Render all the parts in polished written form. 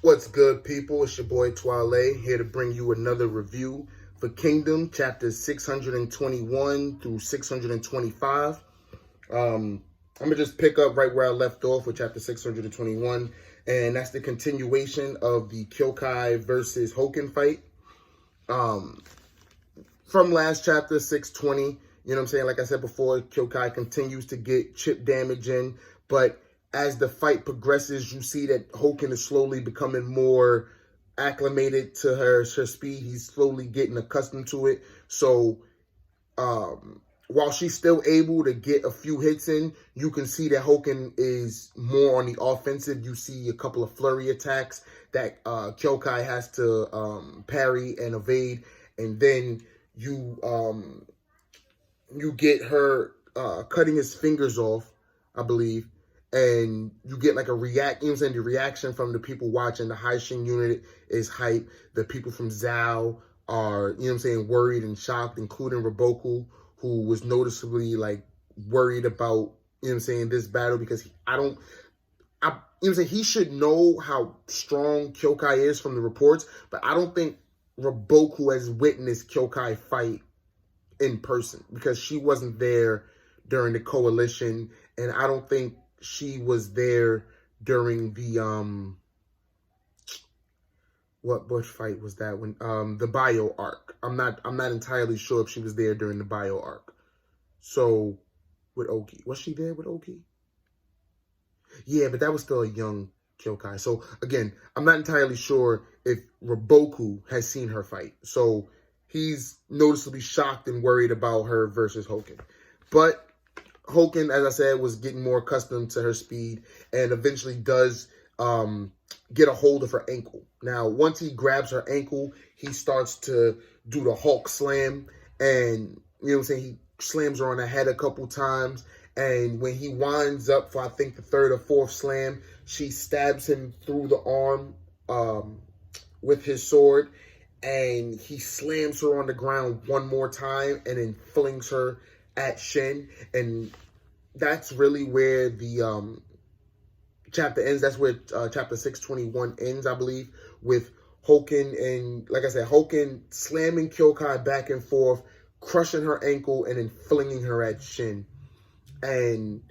What's good, people? It's your boy Twale here to bring you another review for Kingdom, chapters 621 through 625. I'm gonna just pick up right where I left off with chapter 621, and that's the continuation of the Kyokai versus Houken fight. From last chapter 620, you know what I'm saying? Like I said before, Kyokai continues to get chip damage in, but as the fight progresses, you see that Houken is slowly becoming more acclimated to her speed. He's slowly getting accustomed to it. So while she's still able to get a few hits in, you can see that Houken is more on the offensive. You see a couple of flurry attacks that Kyokai has to parry and evade. And then you get her cutting his fingers off, I believe. And you get like a react, you know what I'm saying? The reaction from the people watching. The Haishin unit is hype. The people from Zhao are, you know what I'm saying, worried and shocked, including Riboku, who was noticeably like worried about, you know what I'm saying, this battle because you know what I'm saying, he should know how strong Kyokai is from the reports, but I don't think Riboku has witnessed Kyokai fight in person because she wasn't there during the coalition, and I don't think she was there during the what bush fight was that when the bio arc. I'm not entirely sure if she was there during the bio arc. So with Oki, was she there with Oki? Yeah, but that was still a young Kyokai. So again, I'm not entirely sure if Riboku has seen her fight. So he's noticeably shocked and worried about her versus Houken. But Houken, as I said, was getting more accustomed to her speed and eventually does get a hold of her ankle. Now, once he grabs her ankle, he starts to do the Hulk slam, and, you know what I'm saying, he slams her on the head a couple times, and when he winds up for, I think, the third or fourth slam, she stabs him through the arm with his sword, and he slams her on the ground one more time and then flings her at Shin, and that's really where the chapter ends. That's where chapter 621 ends, I believe, with Houken and, like I said, Houken slamming Kyokai back and forth, crushing her ankle, and then flinging her at Shin. And,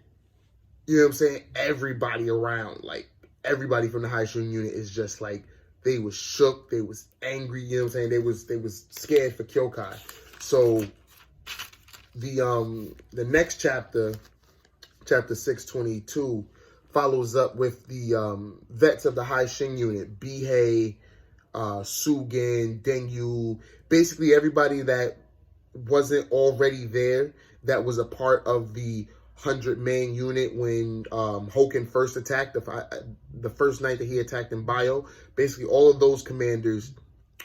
you know what I'm saying, everybody around, like, everybody from the Haishin unit is just like, they was shook, they was angry, you know what I'm saying, they was scared for Kyokai. So the next chapter, chapter 622, follows up with the vets of the Haishin unit, Bihei, Sugen, Dengyu, basically everybody that wasn't already there, that was a part of the 100-man unit when Houken first attacked, the first night that he attacked in Bio. Basically all of those commanders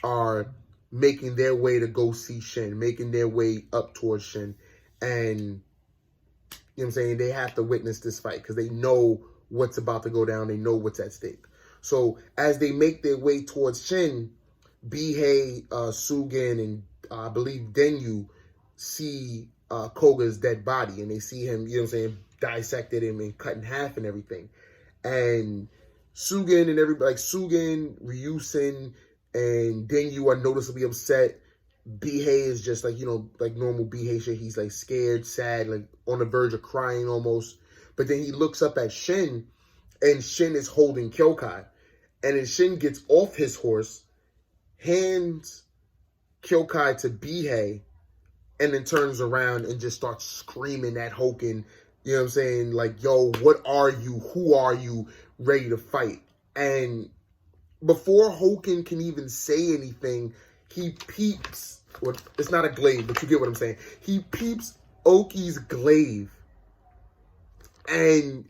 are making their way to go see Shin, making their way up towards Shin. And, you know what I'm saying, they have to witness this fight because they know what's about to go down. They know what's at stake. So as they make their way towards Shin, Bihei, Sugen, and I believe Dengyu see Koga's dead body. And they see him, you know what I'm saying, dissected him and cut in half and everything. And Sugen and everybody, like Sugen, Ryusen, and Dengyu are noticeably upset. Bihei is just like, you know, like normal Bihei shit. He's like scared, sad, like on the verge of crying almost. But then he looks up at Shin, and Shin is holding Kyokai. And then Shin gets off his horse, hands Kyokai to Bihei, and then turns around and just starts screaming at Houken, you know what I'm saying? Like, yo, what are you? Who are you? Ready to fight. And before Houken can even say anything, he peeps, well, it's not a glaive, but you get what I'm saying. He peeps Oki's glaive and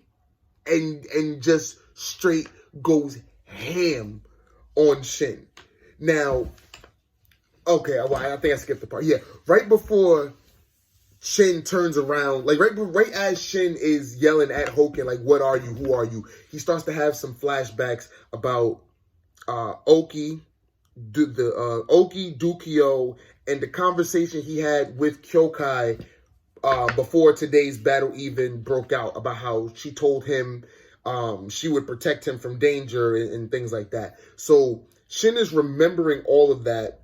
just straight goes ham on Shin. Now, okay, well, I think I skipped the part. Yeah, right before Shin turns around, like right as Shin is yelling at Houken, like, what are you? Who are you? He starts to have some flashbacks about Oki, Oki, Dukio, and the conversation he had with Kyokai before today's battle even broke out, about how she told him she would protect him from danger and things like that. So Shin is remembering all of that,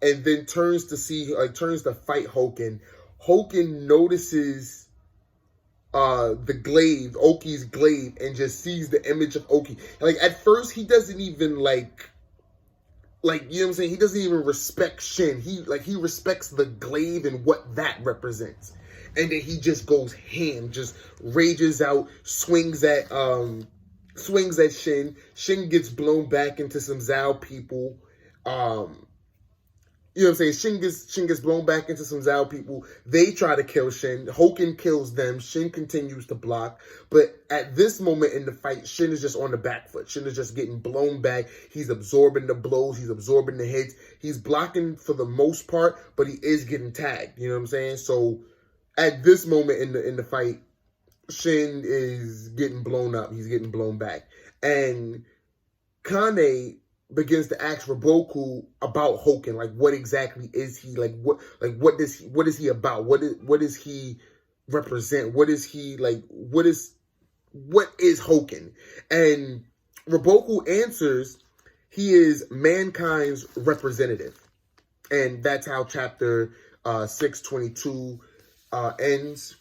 and then turns to fight Houken. Houken notices the glaive, Oki's glaive, and just sees the image of Oki. Like, at first, he doesn't even like, you know what I'm saying? He doesn't even respect Shin. He respects the glaive and what that represents. And then he just goes ham, just rages out, swings at Shin. Shin gets blown back into some Zhao people. You know what I'm saying? Shin gets blown back into some Zhao people. They try to kill Shin. Houken kills them. Shin continues to block. But at this moment in the fight, Shin is just on the back foot. Shin is just getting blown back. He's absorbing the blows. He's absorbing the hits. He's blocking for the most part, but he is getting tagged. You know what I'm saying? So at this moment in the fight, Shin is getting blown up. He's getting blown back. And Kane begins to ask Riboku about Houken. Like, what exactly is he? What is he about? What does he represent? What is he like? What is Houken? And Riboku answers, he is mankind's representative. And that's how chapter 622 ends,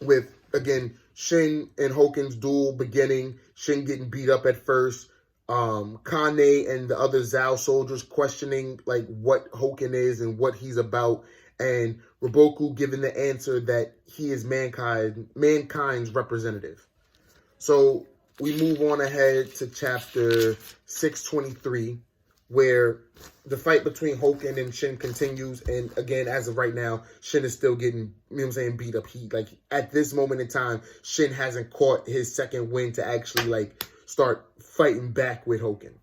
with, again, Shin and Houken's duel beginning. Shin getting beat up at first. Kane and the other Zhao soldiers questioning like what Houken is and what he's about, and Riboku giving the answer that he is mankind's representative. So we move on ahead to chapter 623, where the fight between Houken and Shin continues. And again, as of right now, Shin is still getting, you know what I'm saying, beat up. At this moment in time, Shin hasn't caught his second win to actually like start fighting back with Houken.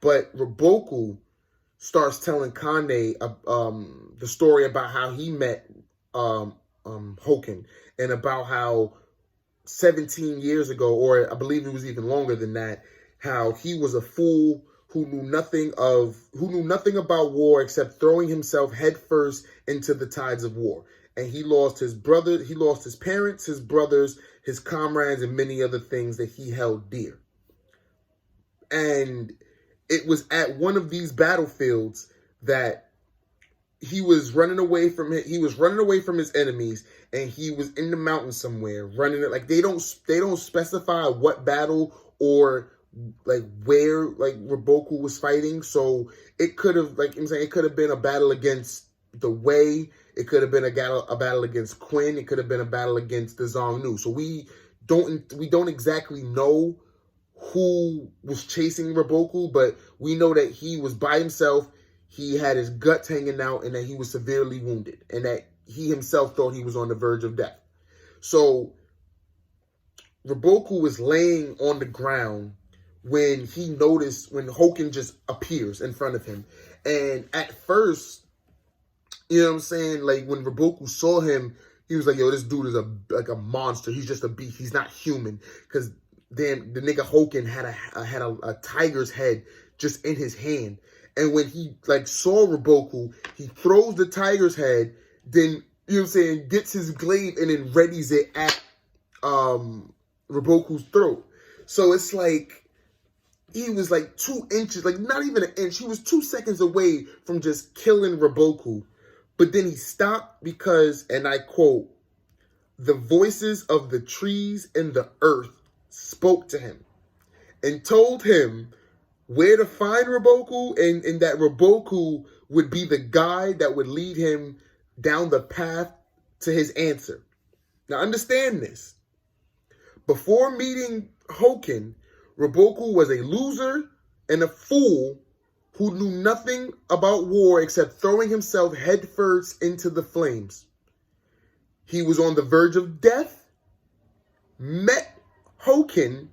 But Riboku starts telling Kane the story about how he met Houken, and about how 17 years ago, or I believe it was even longer than that, how he was a fool who knew nothing about war except throwing himself headfirst into the tides of war. And he lost his brother, he lost his parents, his brothers, his comrades, and many other things that he held dear. And it was at one of these battlefields that he was running away from his enemies, and he was in the mountains somewhere running it. Like, they don't specify what battle or like where like Riboku was fighting. So it could have, like I'm saying, it could have been a battle against the Wei. It could have been a battle against Quinn. It could have been a battle against the Zhongnu. So we don't exactly know who was chasing Riboku, but we know that he was by himself. He had his guts hanging out, and that he was severely wounded, and that he himself thought he was on the verge of death. So Riboku was laying on the ground when Houken just appears in front of him. And at first, you know what I'm saying, like when Riboku saw him, he was like, yo, this dude is a monster. He's just a beast. He's not human. Because then the nigga Houken had a tiger's head just in his hand. And when he like saw Riboku, he throws the tiger's head, then, you know what I'm saying, gets his glaive and then readies it at Riboku's throat. So it's like he was like 2 inches, like not even an inch. He was 2 seconds away from just killing Riboku. But then he stopped because, and I quote, "The voices of the trees and the earth spoke to him and told him where to find Riboku, and that Riboku would be the guide that would lead him down the path to his answer." Now understand this. Before meeting Houken, Riboku was a loser and a fool who knew nothing about war except throwing himself headfirst into the flames. He was on the verge of death, met Houken.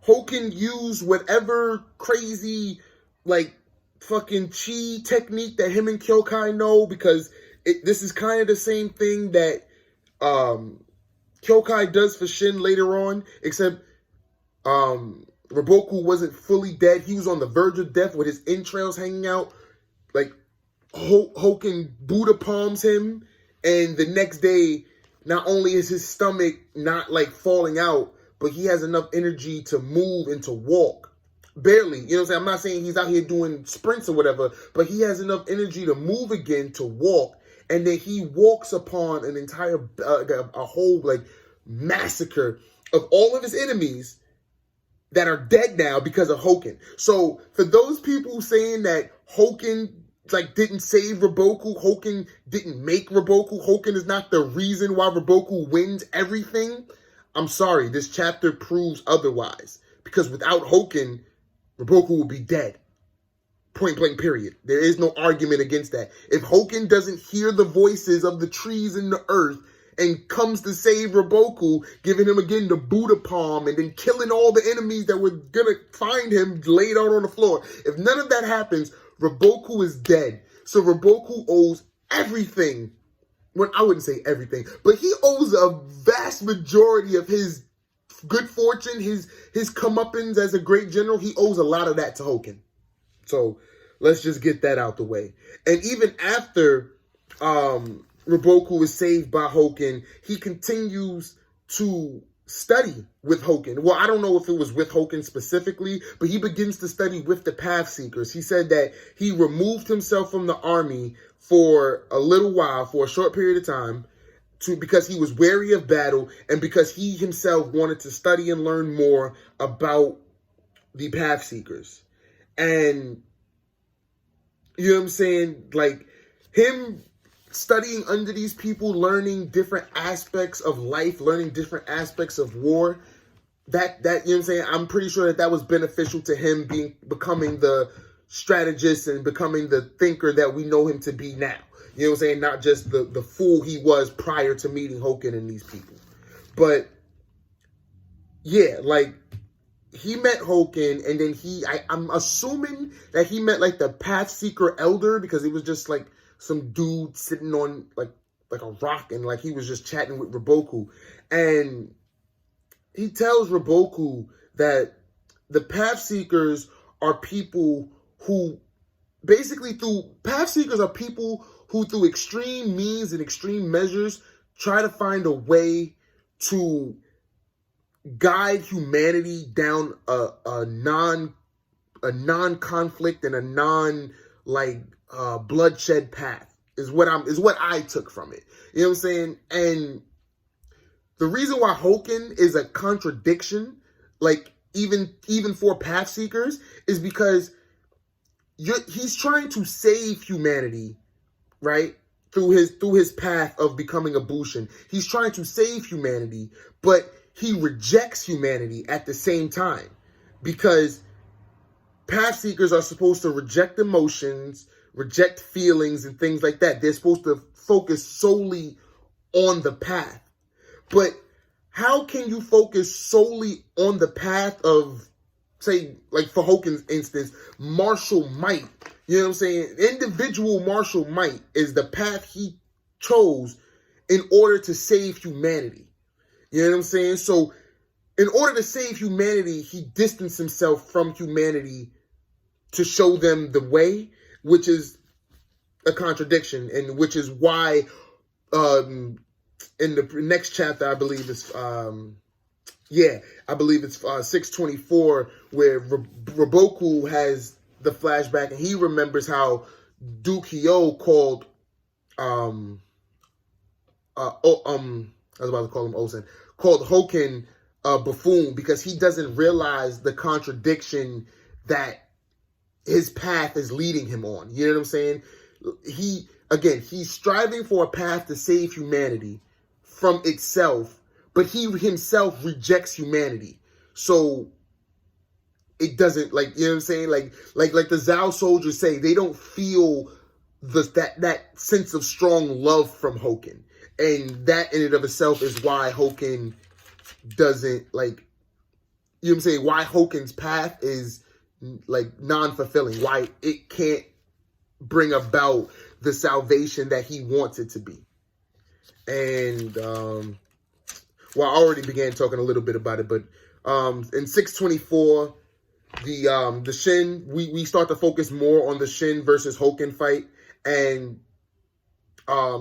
Houken used whatever crazy, like, fucking chi technique that him and Kyokai know, because this is kind of the same thing that Kyokai does for Shin later on, except Riboku wasn't fully dead. He was on the verge of death with his entrails hanging out. Like, Houken Buddha palms him, and the next day, not only is his stomach not, like, falling out, but he has enough energy to move and to walk. Barely, you know what I'm saying? I'm not saying he's out here doing sprints or whatever, but he has enough energy to move again, to walk, and then he walks upon an entire, a whole, like, massacre of all of his enemies that are dead now because of Houken. So, for those people saying that Houken, like, didn't save Riboku, Houken didn't make Riboku, Houken is not the reason why Riboku wins everything, I'm sorry, this chapter proves otherwise. Because without Houken, Riboku will be dead. Point blank, period. There is no argument against that. If Houken doesn't hear the voices of the trees and the earth and comes to save Riboku, giving him again the Buddha palm and then killing all the enemies that were going to find him laid out on the floor. If none of that happens, Riboku is dead. So Riboku owes everything. Well, I wouldn't say everything, but he owes a vast majority of his good fortune, his comeuppance as a great general. He owes a lot of that to Houken. So let's just get that out the way. And even after Riboku is saved by Houken, he continues to study with Houken. Well, I don't know if it was with Houken specifically, but he begins to study with the Path Seekers. He said that he removed himself from the army for a little while, for a short period of time, because he was wary of battle and because he himself wanted to study and learn more about the Path Seekers. And, you know what I'm saying? Like, him studying under these people, learning different aspects of life, learning different aspects of war, that you know what I'm saying? I'm pretty sure that was beneficial to him becoming the strategist and becoming the thinker that we know him to be now. You know what I'm saying? Not just the fool he was prior to meeting Houken and these people. But, yeah, like, he met Houken, and then I'm assuming that he met, like, the Path Seeker Elder, because it was just, like, some dude sitting on, like a rock, and, like, he was just chatting with Riboku. And he tells Riboku that the Path Seekers are people who, basically, Path Seekers are people who through extreme means and extreme measures try to find a way to guide humanity down a non-conflict and a bloodshed path is what I took from it. You know what I'm saying? And the reason why Houken is a contradiction, like even for Path Seekers, is because he's trying to save humanity, right? Through his path of becoming a Bushin. He's trying to save humanity, but he rejects humanity at the same time, because Path Seekers are supposed to reject emotions, reject feelings and things like that. They're supposed to focus solely on the path. But how can you focus solely on the path of, say, like for Houken's instance, martial might? You know what I'm saying? Individual martial might is the path he chose in order to save humanity. You know what I'm saying? So in order to save humanity, he distanced himself from humanity to show them the way, which is a contradiction, and which is why in the next chapter, I believe it's 624, where Riboku has the flashback, and he remembers how Dukyo called I was about to call him Osen, called Houken a buffoon, because he doesn't realize the contradiction that his path is leading him on. You know what I'm saying? He's striving for a path to save humanity from itself, but he himself rejects humanity. So it doesn't, like, you know what I'm saying? Like the Zhao soldiers say, they don't feel that sense of strong love from Houken. And that in and of itself is why Houken doesn't, like, you know what I'm saying? Why Houken's path is, like, non-fulfilling. Why it can't bring about the salvation that he wants it to be. And, I already began talking a little bit about it, but in 624, the Shin, we start to focus more on the Shin versus Houken fight. And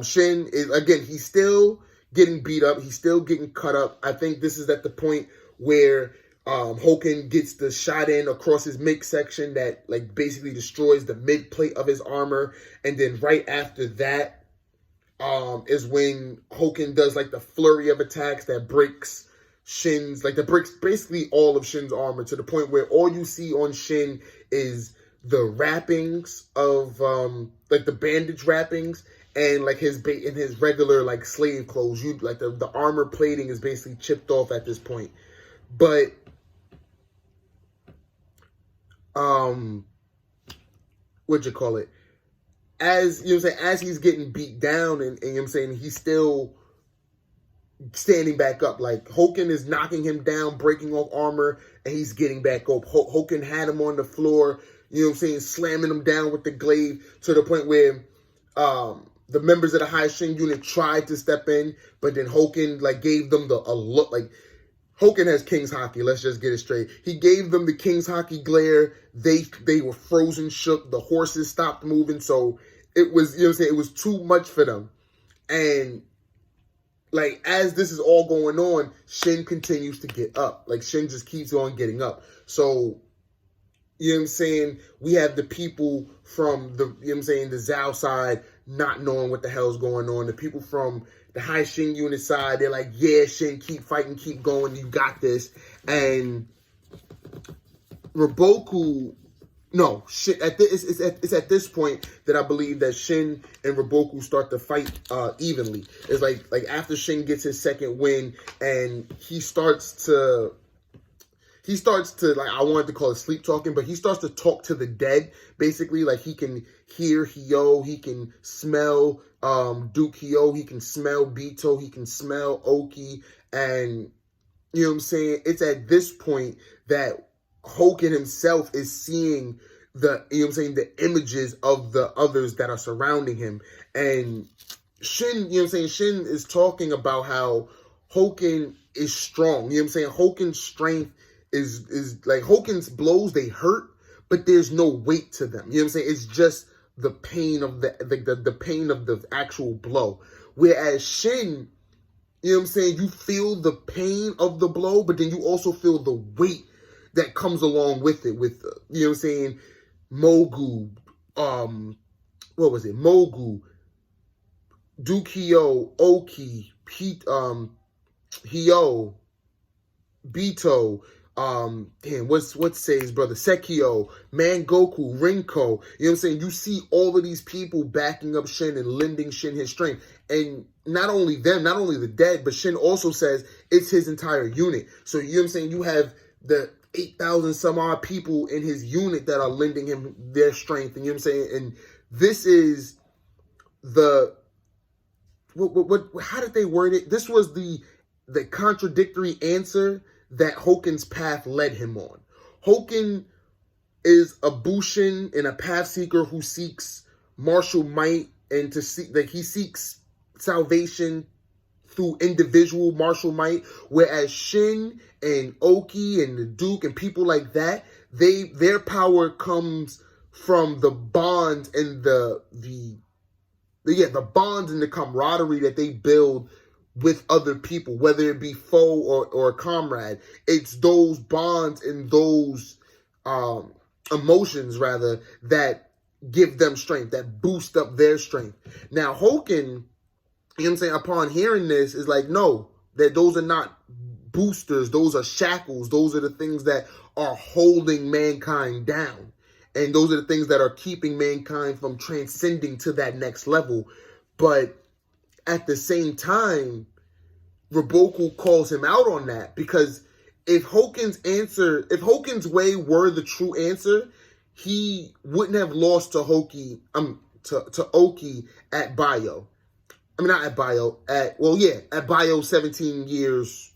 Shin is, again, he's still getting beat up. He's still getting cut up. I think this is at the point where Houken gets the shot in across his midsection that like basically destroys the mid plate of his armor, and then right after that is when Houken does like the flurry of attacks that breaks Shin's, like that breaks basically all of Shin's armor to the point where all you see on Shin is the wrappings of like the bandage wrappings and like his regular like slave clothes. You like the armor plating is basically chipped off at this point. But what'd you call it? As you know what I'm saying, as he's getting beat down and you know what I'm saying, he's still standing back up. Like Houken is knocking him down, breaking off armor, and he's getting back up. Houken had him on the floor, you know what I'm saying, slamming him down with the glaive to the point where the members of the High Shin unit tried to step in, but then Houken like gave them a look. Like Houken has King's Hockey. Let's just get it straight. He gave them the King's Hockey glare. They were frozen, shook. The horses stopped moving. So it was, you know what I'm saying, it was too much for them. And like as this is all going on, Shin continues to get up. Like Shin just keeps on getting up. So you know what I'm saying, we have the people from the, you know what I'm saying, the Zhao side not knowing what the hell's going on. The people from the High Shin unit side, they're like, yeah, Shin, keep fighting, keep going, you got this. And Riboku, no, Shin, it's at this point that I believe that Shin and Riboku start to fight evenly. It's like after Shin gets his second win and he starts to, like, I wanted to call it sleep talking, but he starts to talk to the dead, basically. Like, he can hear Hyo, he can smell Duke Hyo, he can smell Bito, he can smell Oki, and, you know what I'm saying, it's at this point that Houken himself is seeing the, you know what I'm saying, the images of the others that are surrounding him. And Shin, you know what I'm saying, Shin is talking about how Houken is strong. You know what I'm saying? Houken's strength is like, Houken's blows, they hurt, but there's no weight to them. You know what I'm saying? It's just the pain of the pain of the actual blow. Whereas Shin, you know what I'm saying, you feel the pain of the blow, but then you also feel the weight that comes along with it. With you know what I'm saying, Mogu, what was it? Mogu, Dukio, Oki, Hyo, Bito, what's Sei's brother? Sekio, Mangoku, Rinko. You know what I'm saying? You see all of these people backing up Shin and lending Shin his strength. And not only them, not only the dead, but Shin also says it's his entire unit. So you know what I'm saying? You have the 8,000 some odd people in his unit that are lending him their strength. And you know what I'm saying? And this is the, how did they word it? This was the contradictory answer that Houken's path led him on. Houken is a Bushin and a path seeker who seeks martial might and to seek, like, he seeks salvation through individual martial might, whereas Shin and Oki and the Duke and people like that, their power comes from the bonds and the bonds and the camaraderie that they build with other people, whether it be foe or a comrade. It's those bonds and those emotions, rather, that give them strength, that boost up their strength. Now, Houken, you know what I'm saying, upon hearing this, is like, no, that those are not boosters, those are shackles, those are the things that are holding mankind down. And those are the things that are keeping mankind from transcending to that next level. But at the same time, Riboku calls him out on that, because if Houken's way were the true answer, he wouldn't have lost to Oki at Bio. I mean, not at Bio, at Bio 17 years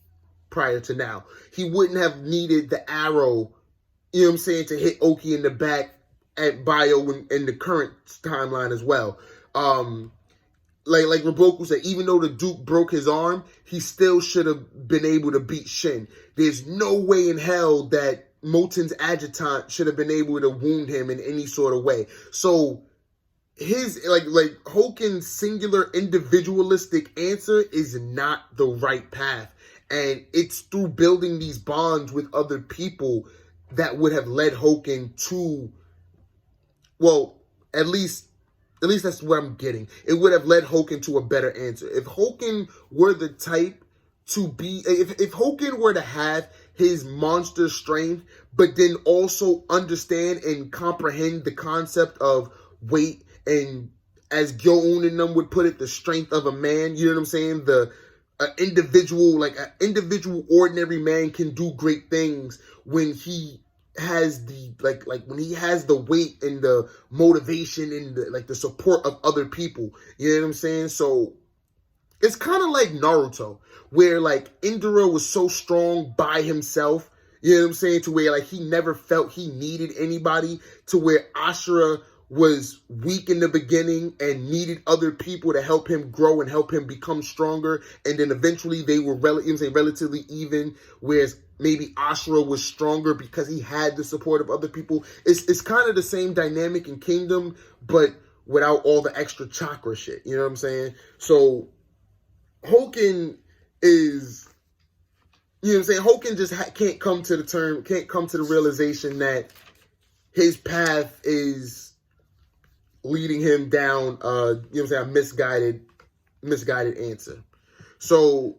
prior to now. He wouldn't have needed the arrow, you know what I'm saying, to hit Oki in the back at Bio in the current timeline as well. Like Riboku said, even though the Duke broke his arm, he still should have been able to beat Shin. There's no way in hell that Moten's adjutant should have been able to wound him in any sort of way. So his, like Houken's singular individualistic answer is not the right path. And it's through building these bonds with other people that would have led Houken to, well, at least that's what I'm getting. It would have led Houken to a better answer. If Houken were the type to be, if Houken were to have his monster strength, but then also understand and comprehend the concept of weight, and as Gyo-un and them would put it, the strength of a man, you know what I'm saying? An individual ordinary man can do great things when he has the when he has the weight and the motivation and the support of other people. You know what I'm saying? So it's kind of like Naruto, where Indra was so strong by himself, you know what I'm saying, to where he never felt he needed anybody, to where Ashura was weak in the beginning and needed other people to help him grow and help him become stronger, and then eventually they were relatively even, whereas maybe Ashura was stronger because he had the support of other people. It's kind of the same dynamic in Kingdom, but without all the extra chakra shit, you know what I'm saying? So Houken is, you know what I'm saying, Houken just can't come to the realization that his path is leading him down, you know what I'm saying, a misguided answer. So,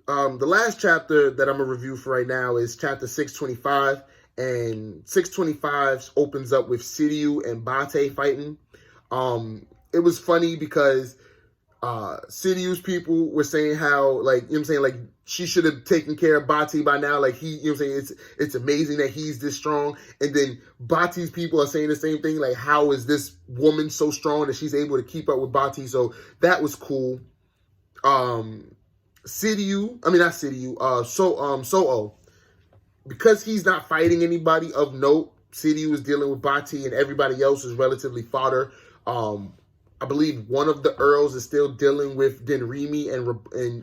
the last chapter that I'm going to review for right now is chapter 625, and 625 opens up with Siryu and Bate fighting. It was funny because Siryu's people were saying how, you know what I'm saying, she should have taken care of Bati by now. You know what I'm saying, it's amazing that he's this strong. And then Bati's people are saying the same thing, how is this woman so strong that she's able to keep up with Bati? So that was cool. So because he's not fighting anybody of note, Siryu is dealing with Bati and everybody else is relatively fodder. I believe one of the Earls is still dealing with Denrimi and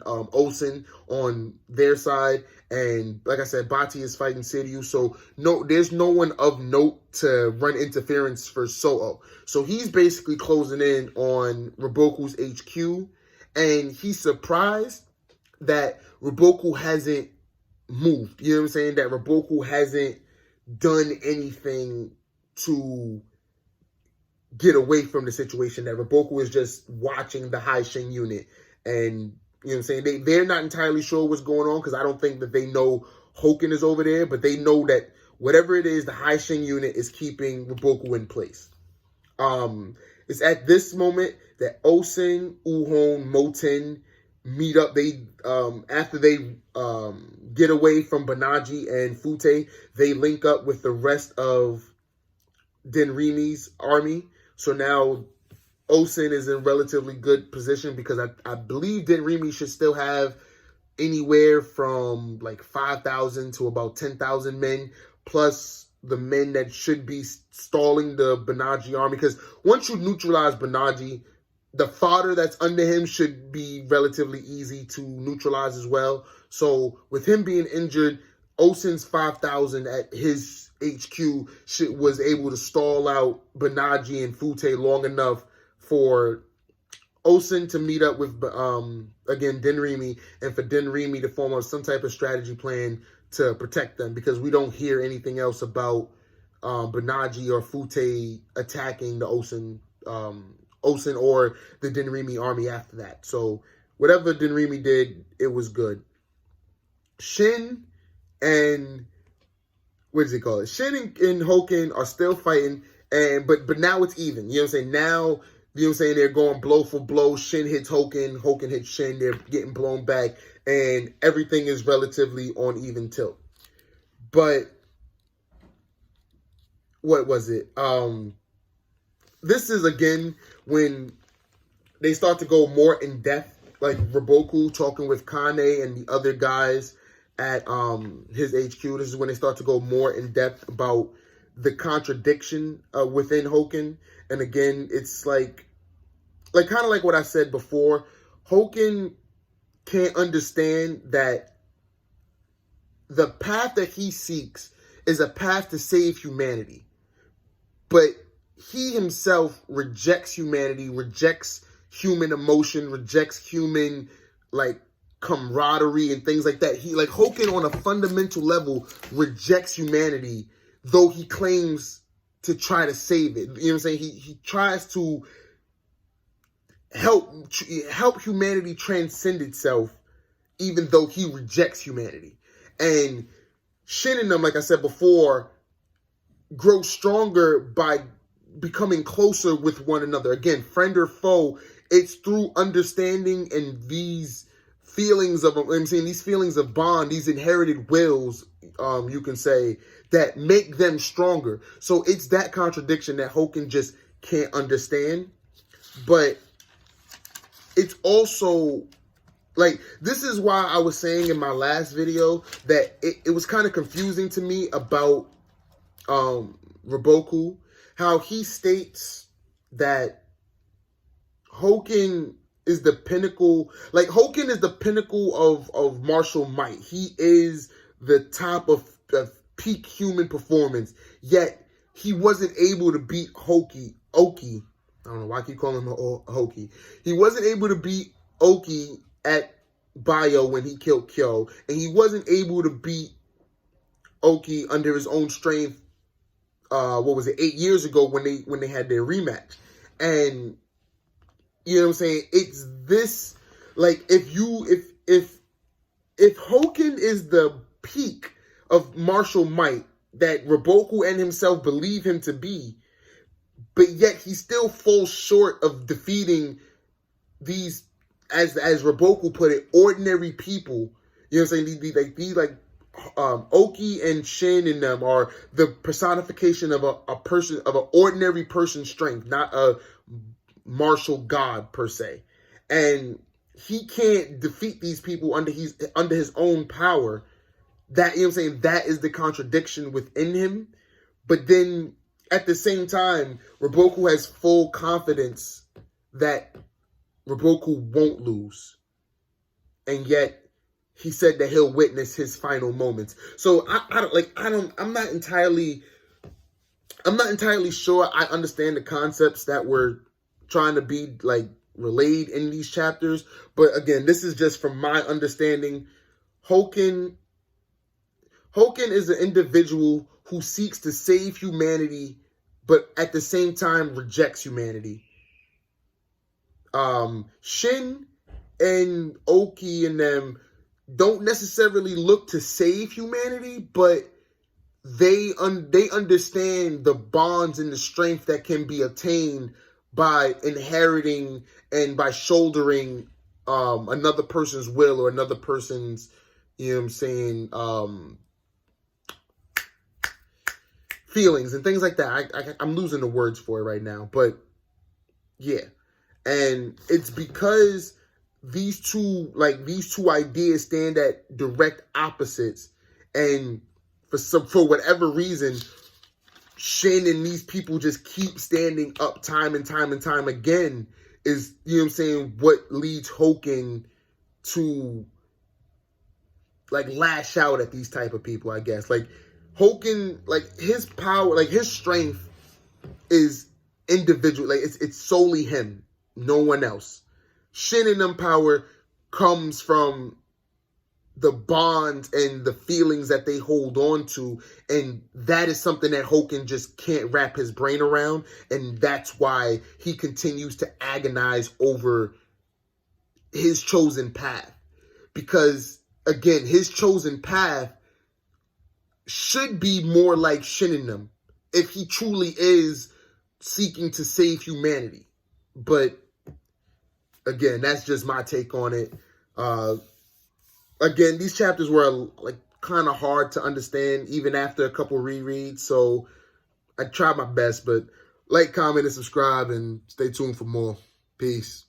Osen on their side. And like I said, Bati is fighting Siryu. So there's no one of note to run interference for So-Oh. So he's basically closing in on Riboku's HQ. And he's surprised that Riboku hasn't moved. You know what I'm saying? That Riboku hasn't done anything to get away from the situation, that Riboku is just watching the High Shin unit. And, you know what I'm saying, they're not entirely sure what's going on, because I don't think that they know Houken is over there, but they know that whatever it is, the High Shin unit is keeping Riboku in place. It's at this moment that Osen, Uhon, Moten meet up. They after they get away from Banaji and Fute, they link up with the rest of Denrimi's army. So now Osen is in relatively good position, because I believe Denrimi should still have anywhere from 5,000 to about 10,000 men, plus the men that should be stalling the Banaji army. Because once you neutralize Banaji, the fodder that's under him should be relatively easy to neutralize as well. So with him being injured, Osen's 5,000 at his HQ was able to stall out Banaji and Fute long enough for Osen to meet up with, again, Denrimi, and for Denrimi to form up some type of strategy plan to protect them, because we don't hear anything else about Banaji or Fute attacking the Osen or the Denrimi army after that. So whatever Denrimi did, it was good. Shin and Shin and Houken are still fighting, but now it's even. You know what I'm saying? Now, you know what I'm saying, they're going blow for blow. Shin hits Houken, Houken hits Shin. They're getting blown back, and everything is relatively on even tilt. But what was it? This is again when they start to go more in depth, like Riboku talking with Kane and the other guys at his HQ. This is when they start to go more in depth about the contradiction within Houken. And again, it's kind of like what I said before. Houken can't understand that the path that he seeks is a path to save humanity. But he himself rejects humanity, rejects human emotion, rejects human, camaraderie and things like that. He, like, Houken on a fundamental level rejects humanity, though he claims to try to save it. You know what I'm saying? He tries to help humanity transcend itself, even though he rejects humanity. And Shin and them, like I said before, grow stronger by becoming closer with one another. Again, friend or foe, it's through understanding and these feelings of, I'm saying, these feelings of bond, these inherited wills, you can say, that make them stronger. So it's that contradiction that Houken just can't understand. But it's also, like, this is why I was saying in my last video that it was kind of confusing to me about Riboku, how he states that Houken is the pinnacle, like, Houken is the pinnacle of martial might. He is the top of peak human performance, yet he wasn't able to beat Oki. I don't know why I keep calling him Hoki. He wasn't able to beat Oki at Bio when he killed Kyo, and he wasn't able to beat Oki under his own strength. 8 years ago when they had their rematch. And you know what I'm saying? It's this, like, if Houken is the peak of martial might that Riboku and himself believe him to be, but yet he still falls short of defeating these, as Riboku put it, ordinary people. You know what I'm saying? These Oki and Shin and them are the personification of a person, of an ordinary person's strength, not a martial god per se. And he can't defeat these people under his own power. That, you know what I'm saying, that is the contradiction within him. But then at the same time, Riboku has full confidence that Riboku won't lose. And yet he said that he'll witness his final moments. So I'm not entirely sure I understand the concepts that were trying to be, like, relayed in these chapters. But again, this is just from my understanding. Houken is an individual who seeks to save humanity, but at the same time rejects humanity. Shin and Oki and them don't necessarily look to save humanity, but they understand the bonds and the strength that can be attained by inheriting and by shouldering another person's will or another person's, you know what I'm saying, feelings and things like that. I'm losing the words for it right now, but yeah. And it's because these two ideas stand at direct opposites, and for whatever reason, Shin and these people just keep standing up time and time and time again, is, you know what I'm saying, what leads Houken to, like, lash out at these type of people, I guess. Like, Houken, like, his power, like, his strength is individual. Like, it's solely him, no one else. Shin and them power comes from the bonds and the feelings that they hold on to, and that is something that Houken just can't wrap his brain around, and that's why he continues to agonize over his chosen path. Because, again, his chosen path should be more like Shin and them if he truly is seeking to save humanity. But again, that's just my take on it. Again, these chapters were, like, kind of hard to understand even after a couple rereads, so I tried my best. But like, comment, and subscribe, and stay tuned for more. Peace.